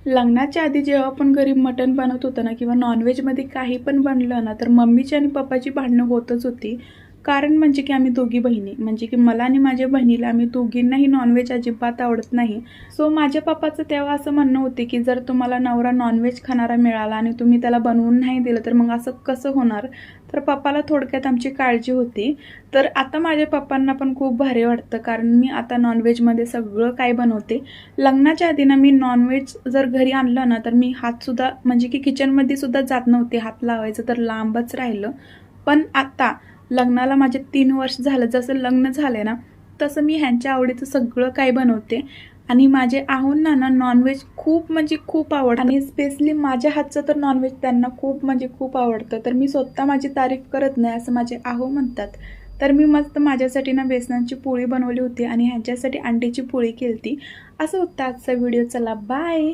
लग्नाच्या आधी जेव्हा आपण घरी मटण बनवत होतो ना किंवा नॉनव्हेजमध्ये काही पण बनलं ना, तर मम्मीची आणि पप्पाची भांडणं होतच होती. कारण म्हणजे की आम्ही दोघी बहिणी, म्हणजे की मला आणि माझ्या बहिणीला, आम्ही दोघींनाही नॉनव्हेज अजिबात आवडत नाही. सो माझ्या पप्पाचं तेव्हा असं म्हणणं होते की जर तुम्हाला नवरा नॉनव्हेज खाणारा मिळाला आणि तुम्ही त्याला बनवून नाही दिलं तर मग असं कसं होणार. तर पप्पाला थोडक्यात आमची काळजी होती. तर आता माझ्या पप्पांना पण खूप भारी वाटतं, कारण मी आता नॉनव्हेजमध्ये सगळं काय बनवते. लग्नाच्या आधी ना मी नॉनव्हेज जर घरी आणलं ना, तर मी हातसुद्धा म्हणजे की किचनमध्ये सुद्धा जात नव्हते. हात लावायचं तर लांबच राहिलं. पण आता लग्नाला माझे 3 वर्ष झालं, जसं लग्न झाले ना तसं मी ह्यांच्या आवडीचं सगळं काही बनवते. आणि माझे आहोंना ना नॉनव्हेज खूप म्हणजे खूप आवडतं, आणि स्पेशली माझ्या हातचं तर नॉनव्हेज त्यांना खूप म्हणजे खूप आवडतं. तर मी स्वतः माझी तारीफ करत नाही असं माझे आहो म्हणतात. तर मी मस्त माझ्यासाठी ना बेसनाची पोळी बनवली होती आणि ह्यांच्यासाठी अंड्याची पोळी केली होती. असं होतं आजचा व्हिडिओ. चला बाय.